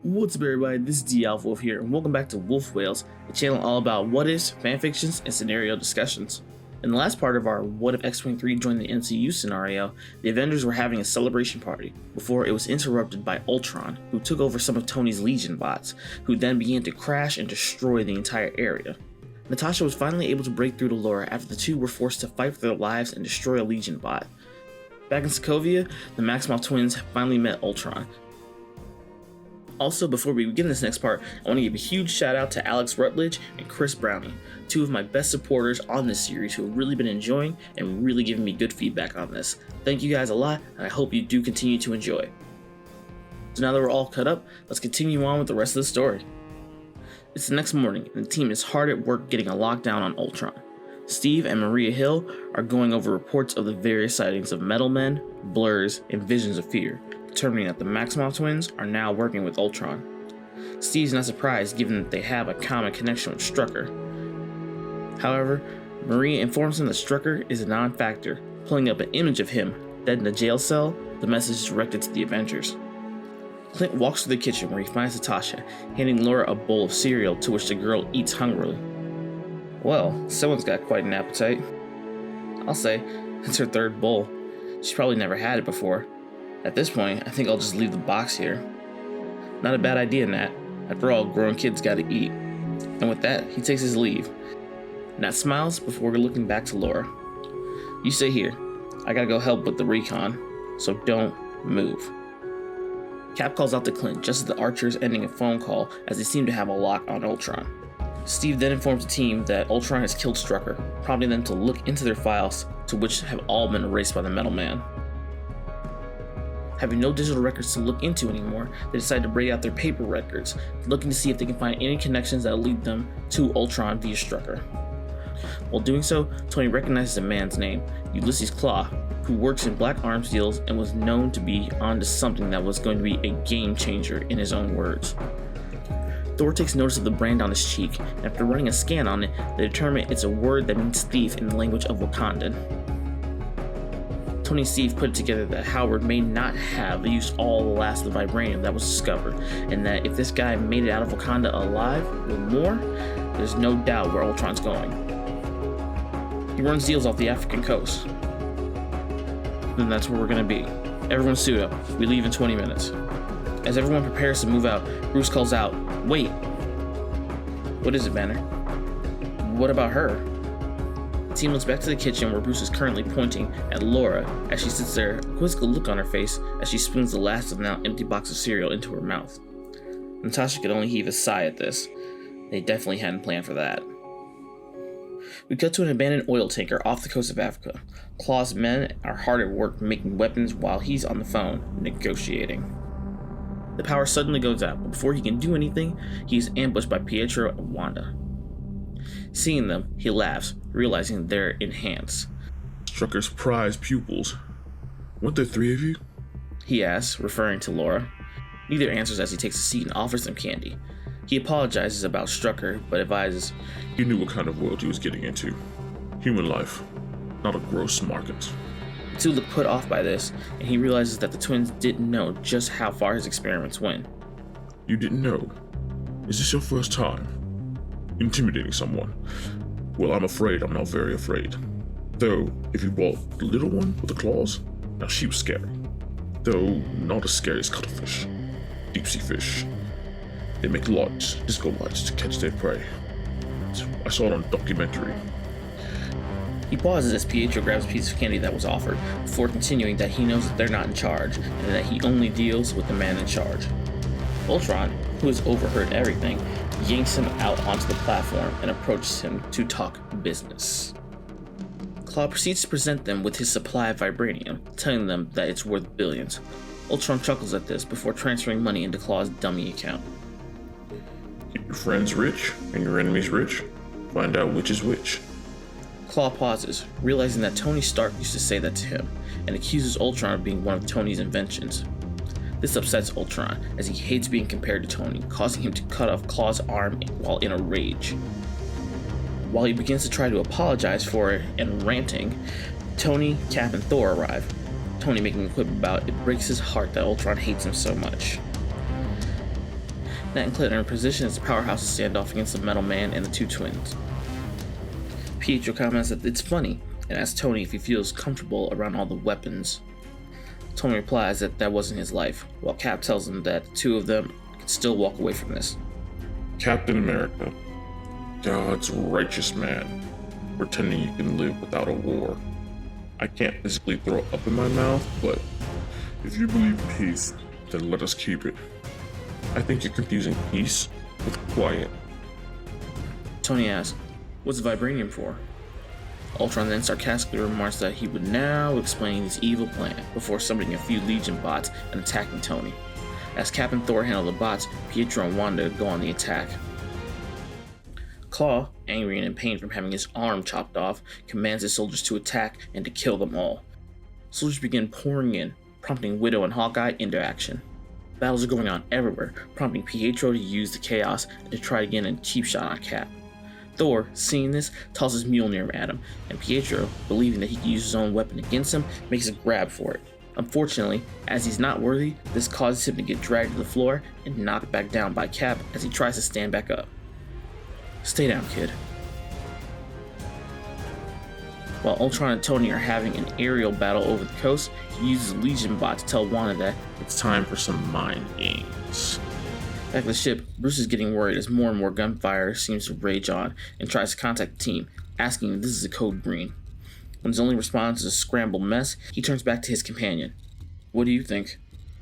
What's up everybody, this is DeAlphaWolf here, and welcome back to Wolf Whales, a channel all about what ifs, fanfictions, and scenario discussions. In the last part of our What If X-23 joined the MCU scenario, the Avengers were having a celebration party, before it was interrupted by Ultron, who took over some of Tony's Legion bots, who then began to crash and destroy the entire area. Natasha was finally able to break through to Laura after the two were forced to fight for their lives and destroy a Legion bot. Back in Sokovia, the Maximoff twins finally met Ultron. Also, before we begin this next part, I want to give a huge shout out to Alex Rutledge and Chris Browning, two of my best supporters on this series who have really been enjoying and really giving me good feedback on this. Thank you guys a lot, and I hope you do continue to enjoy. So now that we're all caught up, let's continue on with the rest of the story. It's the next morning, and the team is hard at work getting a lockdown on Ultron. Steve and Maria Hill are going over reports of the various sightings of metal men, blurs, and visions of fear, determining that the Maximoff twins are now working with Ultron. Steve's not surprised given that they have a common connection with Strucker. However, Maria informs him that Strucker is a non-factor, pulling up an image of him dead in a jail cell, the message directed to the Avengers. Clint walks to the kitchen where he finds Natasha, handing Laura a bowl of cereal to which the girl eats hungrily. Well, someone's got quite an appetite. I'll say, it's her third bowl. She's probably never had it before. At this point, I think I'll just leave the box here. Not a bad idea, Nat. After all, grown kids gotta eat. And with that, he takes his leave. Nat smiles before looking back to Laura. You stay here. I gotta go help with the recon, so don't move. Cap calls out to Clint just as the Archer is ending a phone call as they seem to have a lock on Ultron. Steve then informs the team that Ultron has killed Strucker, prompting them to look into their files, to which have all been erased by the Metal Man. Having no digital records to look into anymore, they decide to break out their paper records, looking to see if they can find any connections that will lead them to Ultron via Strucker. While doing so, Tony recognizes a man's name, Ulysses Claw, who works in black arms deals and was known to be onto something that was going to be a game changer in his own words. Thor takes notice of the brand on his cheek, and after running a scan on it, they determine it's a word that means thief in the language of Wakandan. Tony and Steve put it together that Howard may not have used all the last of the vibranium that was discovered, and that if this guy made it out of Wakanda alive with more, there's no doubt where Ultron's going. He runs deals off the African coast. Then that's where we're gonna be. Everyone suit up. We leave in 20 minutes. As everyone prepares to move out, Bruce calls out, "Wait!" What is it, Banner? What about her? The team looks back to the kitchen where Bruce is currently pointing at Laura as she sits there, a quizzical look on her face as she spoons the last of the now empty box of cereal into her mouth. Natasha could only heave a sigh at this. They definitely hadn't planned for that. We cut to an abandoned oil tanker off the coast of Africa. Claw's men are hard at work making weapons while he's on the phone, negotiating. The power suddenly goes out, but before he can do anything, he is ambushed by Pietro and Wanda. Seeing them, he laughs, realizing they're enhanced. Strucker's prize pupils. Weren't there three of you? He asks, referring to Laura. Neither answers as he takes a seat and offers them candy. He apologizes about Strucker, but advises, He knew what kind of world he was getting into. Human life, not a gross market. The two look put off by this, and he realizes that the twins didn't know just how far his experiments went. You didn't know? Is this your first time intimidating someone? Well, I'm afraid I'm not very afraid. Though, if you brought the little one with the claws, now she was scary. Though, not as scary as cuttlefish, deep sea fish. They make lights, disco lights, to catch their prey. I saw it on a documentary. He pauses as Pietro grabs a piece of candy that was offered, before continuing that he knows that they're not in charge, and that he only deals with the man in charge. Ultron, who has overheard everything, yanks him out onto the platform and approaches him to talk business. Claw proceeds to present them with his supply of vibranium, telling them that it's worth billions. Ultron chuckles at this before transferring money into Claw's dummy account. Get your friends rich and your enemies rich. Find out which is which. Claw pauses, realizing that Tony Stark used to say that to him, and accuses Ultron of being one of Tony's inventions. This upsets Ultron, as he hates being compared to Tony, causing him to cut off Claw's arm while in a rage. While he begins to try to apologize for it and ranting, Tony, Cap, and Thor arrive. Tony making a quip about it breaks his heart that Ultron hates him so much. Nat and Clint are in position as the powerhouses stand off against the Metal Man and the two twins. Pietro comments that it's funny and asks Tony if he feels comfortable around all the weapons. Tony replies that that wasn't his life, while Cap tells him that the two of them can still walk away from this. Captain America, God's righteous man, pretending you can live without a war. I can't physically throw up in my mouth, but if you believe in peace, then let us keep it. I think you're confusing peace with quiet. Tony asks, what's vibranium for? Ultron then sarcastically remarks that he would now explain his evil plan before summoning a few Legion bots and attacking Tony. As Cap and Thor handle the bots, Pietro and Wanda go on the attack. Claw, angry and in pain from having his arm chopped off, commands his soldiers to attack and to kill them all. Soldiers begin pouring in, prompting Widow and Hawkeye into action. Battles are going on everywhere, prompting Pietro to use the chaos and to try again and cheap shot on Cap. Thor, seeing this, tosses Mjolnir at him, and Pietro, believing that he can use his own weapon against him, makes a grab for it. Unfortunately, as he's not worthy, this causes him to get dragged to the floor and knocked back down by Cap as he tries to stand back up. Stay down, kid. While Ultron and Tony are having an aerial battle over the coast, he uses a Legion bot to tell Wanda that It's time for some mind games. back at the ship, Bruce is getting worried as more and more gunfire seems to rage on and tries to contact the team, asking if this is a code green. When his only response is a scrambled mess, he turns back to his companion. What do you think?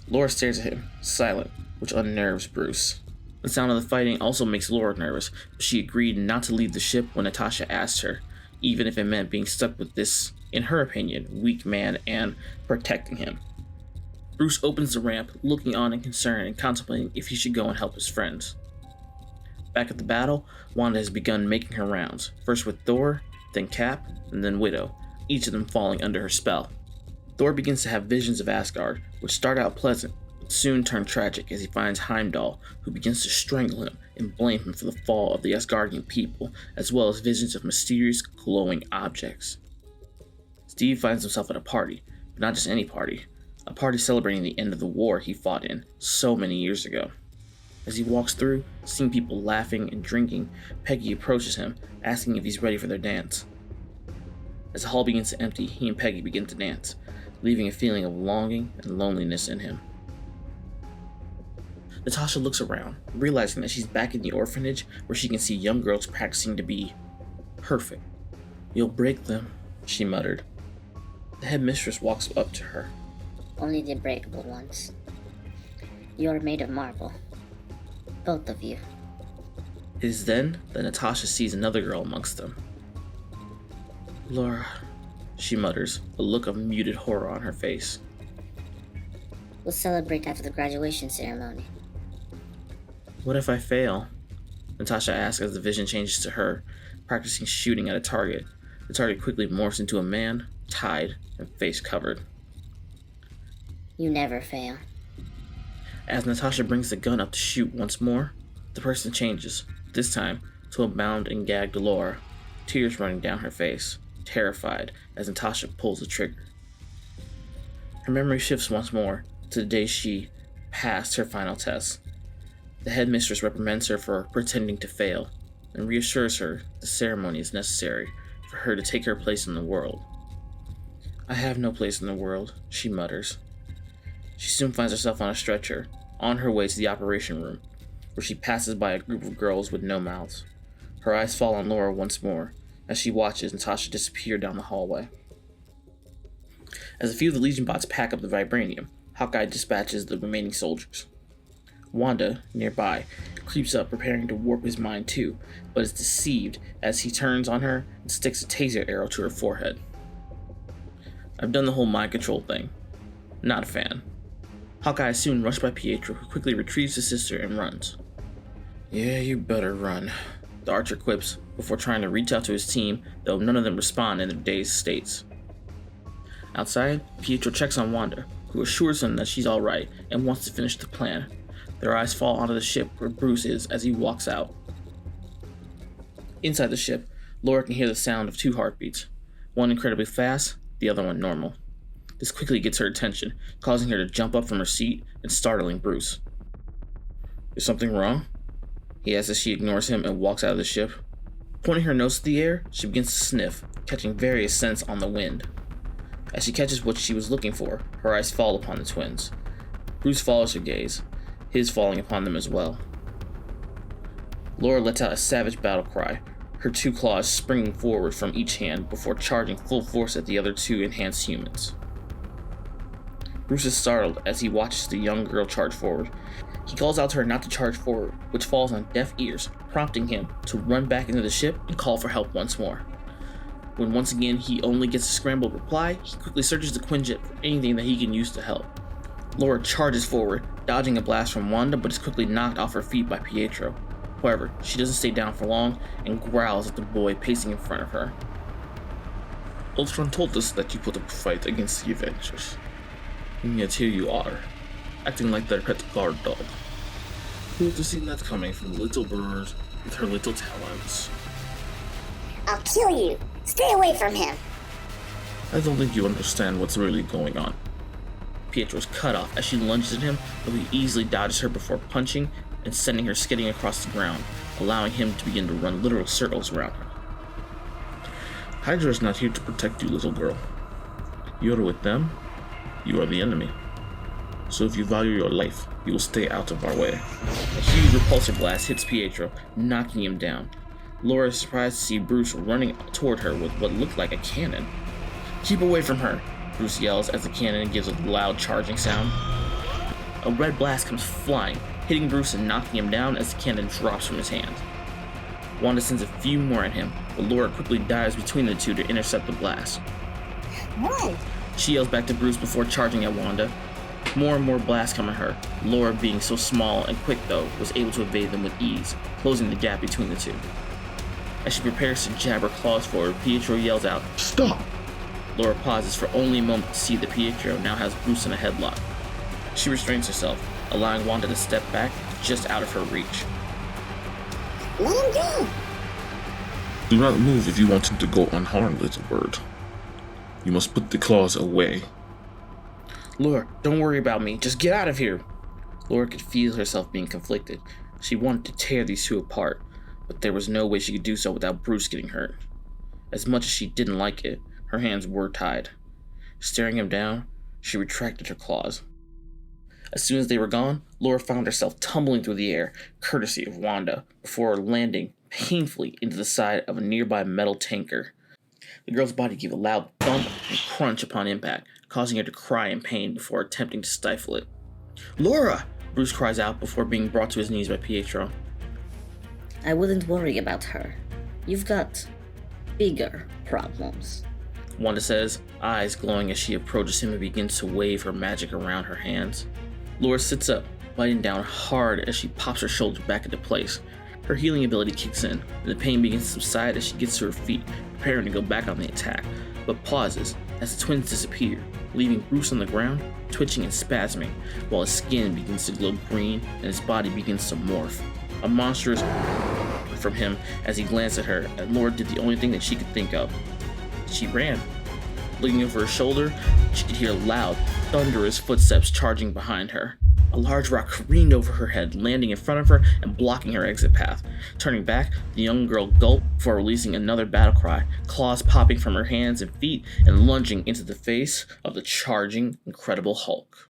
Laura stares at him, silent, which unnerves Bruce. The sound of the fighting also makes Laura nervous, but she agreed not to leave the ship when Natasha asked her, even if it meant being stuck with this, in her opinion, weak man and protecting him. Bruce opens the ramp, looking on in concern and contemplating if he should go and help his friends. Back at the battle, Wanda has begun making her rounds, first with Thor, then Cap, and then Widow, each of them falling under her spell. Thor begins to have visions of Asgard, which start out pleasant, but soon turn tragic as he finds Heimdall, who begins to strangle him and blame him for the fall of the Asgardian people, as well as visions of mysterious glowing objects. Steve finds himself at a party, but not just any party, a party celebrating the end of the war he fought in so many years ago. As he walks through, seeing people laughing and drinking, Peggy approaches him, asking if he's ready for their dance. As the hall begins to empty, he and Peggy begin to dance, leaving a feeling of longing and loneliness in him. Natasha looks around, realizing that she's back in the orphanage where she can see young girls practicing to be perfect. You'll break them, she muttered. The headmistress walks up to her. Only the breakable ones. You're made of marble. Both of you. It is then that Natasha sees another girl amongst them. Laura, she mutters, a look of muted horror on her face. We'll celebrate after the graduation ceremony. What if I fail? Natasha asks as the vision changes to her, practicing shooting at a target. The target quickly morphs into a man, tied and face covered. You never fail. As Natasha brings the gun up to shoot once more, the person changes, this time to a bound and gagged Laura, tears running down her face, terrified as Natasha pulls the trigger. Her memory shifts once more to the day she passed her final test. The headmistress reprimands her for pretending to fail and reassures her the ceremony is necessary for her to take her place in the world. I have no place in the world, she mutters. She soon finds herself on a stretcher, on her way to the operation room, where she passes by a group of girls with no mouths. Her eyes fall on Laura once more, as she watches Natasha disappear down the hallway. As a few of the Legion bots pack up the vibranium, Hawkeye dispatches the remaining soldiers. Wanda, nearby, creeps up preparing to warp his mind too, but is deceived as he turns on her and sticks a taser arrow to her forehead. I've done the whole mind control thing. Not a fan. Hawkeye is soon rushed by Pietro, who quickly retrieves his sister and runs. Yeah, you better run, the archer quips before trying to reach out to his team, though none of them respond in their dazed states. Outside, Pietro checks on Wanda, who assures him that she's alright and wants to finish the plan. Their eyes fall onto the ship where Bruce is as he walks out. Inside the ship, Laura can hear the sound of two heartbeats, one incredibly fast, the other one normal. This quickly gets her attention, causing her to jump up from her seat and startling Bruce. Is something wrong? he asks as she ignores him and walks out of the ship. Pointing her nose to the air, she begins to sniff, catching various scents on the wind. As she catches what she was looking for, her eyes fall upon the twins. Bruce follows her gaze, his falling upon them as well. Laura lets out a savage battle cry, her two claws springing forward from each hand before charging full force at the other two enhanced humans. Bruce is startled as he watches the young girl charge forward. He calls out to her not to charge forward, which falls on deaf ears, prompting him to run back into the ship and call for help once more. When once again he only gets a scrambled reply, he quickly searches the Quinjet for anything that he can use to help. Laura charges forward, dodging a blast from Wanda, but is quickly knocked off her feet by Pietro. However, she doesn't stay down for long and growls at the boy pacing in front of her. Ultron told us that you put up a fight against the Avengers. And yet here you are, acting like their pet guard dog. Who would have seen that coming from the little bird with her little talons? I'll kill you! Stay away from him! I don't think you understand what's really going on. Pietro's cut off as she lunges at him, though he easily dodges her before punching and sending her skidding across the ground, allowing him to begin to run literal circles around her. Hydra is not here to protect you, little girl. You are with them, you are the enemy. So if you value your life, you will stay out of our way. A huge repulsor blast hits Pietro, knocking him down. Laura is surprised to see Bruce running toward her with what looked like a cannon. "Keep away from her," Bruce yells as the cannon gives a loud charging sound. A red blast comes flying, hitting Bruce and knocking him down as the cannon drops from his hand. Wanda sends a few more at him, but Laura quickly dives between the two to intercept the blast. Run! She yells back to Bruce before charging at Wanda. More and more blasts come at her. Laura, being so small and quick though, was able to evade them with ease, closing the gap between the two. As she prepares to jab her claws forward, Pietro yells out, "Stop!" Laura pauses for only a moment to see that Pietro now has Bruce in a headlock. She restrains herself, allowing Wanda to step back just out of her reach. Let him go! Do not move if you want him to go unharmed, little bird. You must put the claws away. Laura, don't worry about me. Just get out of here. Laura could feel herself being conflicted. She wanted to tear these two apart, but there was no way she could do so without Bruce getting hurt. As much as she didn't like it, her hands were tied. Staring him down, she retracted her claws. As soon as they were gone, Laura found herself tumbling through the air, courtesy of Wanda, before landing painfully into the side of a nearby metal tanker. The girl's body gave a loud thump and crunch upon impact, causing her to cry in pain before attempting to stifle it. "Laura!" Bruce cries out before being brought to his knees by Pietro. I wouldn't worry about her. You've got bigger problems. Wanda says, eyes glowing as she approaches him and begins to wave her magic around her hands. Laura sits up, biting down hard as she pops her shoulder back into place. Her healing ability kicks in, and the pain begins to subside as she gets to her feet, preparing to go back on the attack, but pauses as the twins disappear, leaving Bruce on the ground, twitching and spasming, while his skin begins to glow green and his body begins to morph. A monstrous from him as he glanced at her, and Laura did the only thing that she could think of. She ran. Looking over her shoulder, she could hear loud, thunderous footsteps charging behind her. A large rock careened over her head, landing in front of her and blocking her exit path. Turning back, the young girl gulped before releasing another battle cry, claws popping from her hands and feet and lunging into the face of the charging, Incredible Hulk.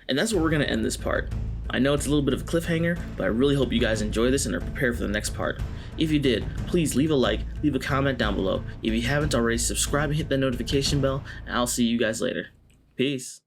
And that's where we're going to end this part. I know it's a little bit of a cliffhanger, but I really hope you guys enjoy this and are prepared for the next part. If you did, please leave a like, leave a comment down below. If you haven't already, subscribe and hit that notification bell, and I'll see you guys later. Peace.